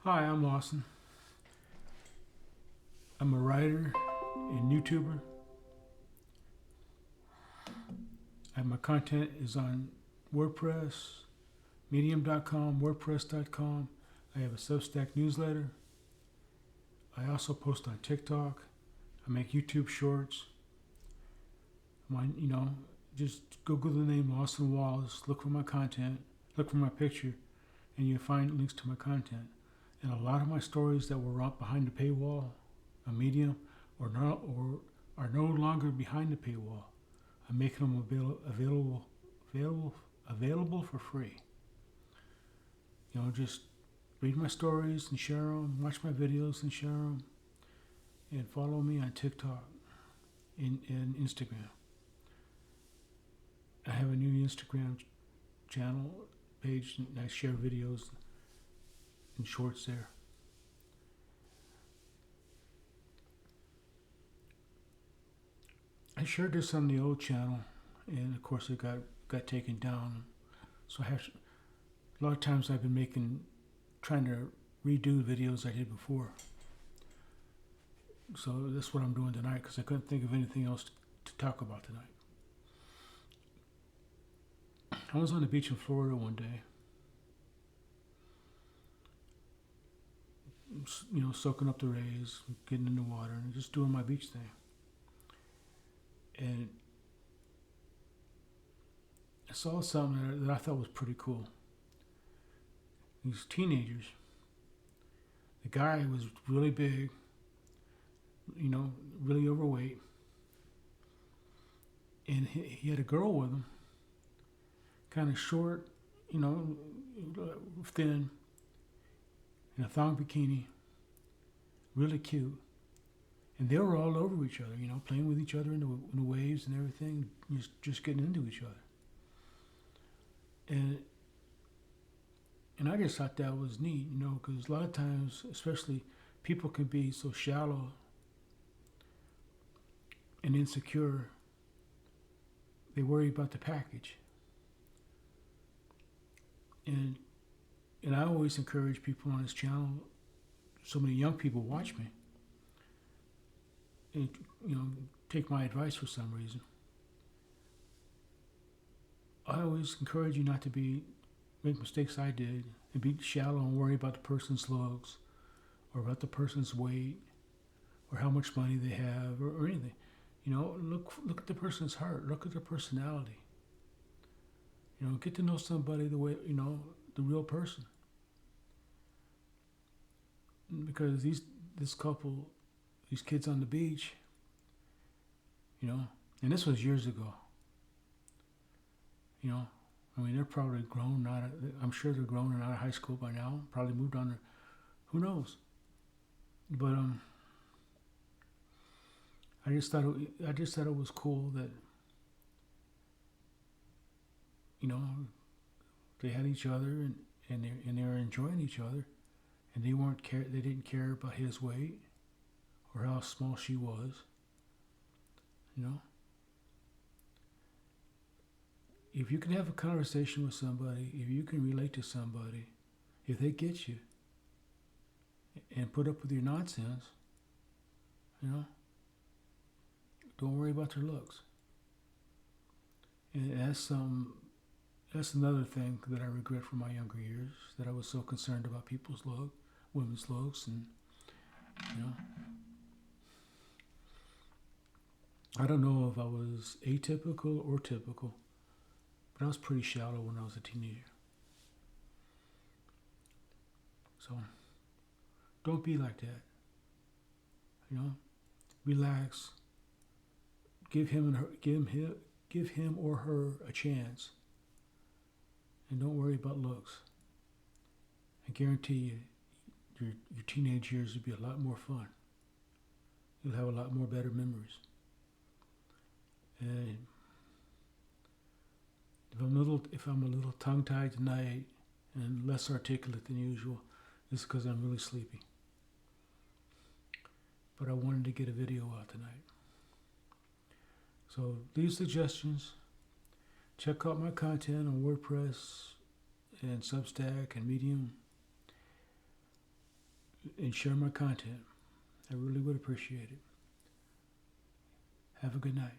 Hi, I'm Lawson. I'm a writer and YouTuber. My content is on WordPress, Medium.com, WordPress.com. I have a Substack newsletter. I also post on TikTok. I make YouTube shorts. Just Google the name Lawson Wallace, look for my content, look for my picture, and you'll find links to my content. And a lot of my stories that were up behind the paywall, a Medium, are no longer behind the paywall. I'm making them available for free. Just read my stories and share them, watch my videos and share them, and follow me on TikTok and Instagram. I have a new Instagram channel page, and I share videos and shorts there. I shared this on the old channel, and of course it got taken down. So a lot of times I've been trying to redo videos I did before. So that's what I'm doing tonight because I couldn't think of anything else to talk about tonight. I was on the beach in Florida one day, soaking up the rays, getting in the water, and just doing my beach thing. And I saw something that I thought was pretty cool. These teenagers. The guy was really big, really overweight, and he had a girl with him, kind of short, thin, in a thong bikini, really cute. And they were all over each other, playing with each other in the waves and everything, just getting into each other. And I just thought that was neat, because a lot of times, especially, people can be so shallow and insecure, they worry about the package. And I always encourage people on this channel, so many young people watch me, and take my advice for some reason. I always encourage you not to make mistakes I did and be shallow and worry about the person's looks or about the person's weight or how much money they have or anything. Look at the person's heart. Look at their personality. Get to know somebody the way, the real person. Because this couple, these kids on the beach, and this was years ago. They're probably grown. I'm sure they're grown and out of high school by now. Probably moved on. Who knows? But I just thought it was cool that they had each other and they were enjoying each other, and they didn't care about his weight or how small she was. If you can have a conversation with somebody, if you can relate to somebody, if they get you and put up with your nonsense, don't worry about their looks. And that's another thing that I regret from my younger years, that I was so concerned about women's looks, and I don't know if I was atypical or typical, but I was pretty shallow when I was a teenager. So don't be like that. Relax. Give him or her a chance, and don't worry about looks. I guarantee you, your teenage years will be a lot more fun. You'll have a lot more better memories. And if I'm a little tongue-tied tonight and less articulate than usual, it's because I'm really sleepy. But I wanted to get a video out tonight. So leave suggestions. Check out my content on WordPress and Substack and Medium. and share my content. I really would appreciate it. Have a good night.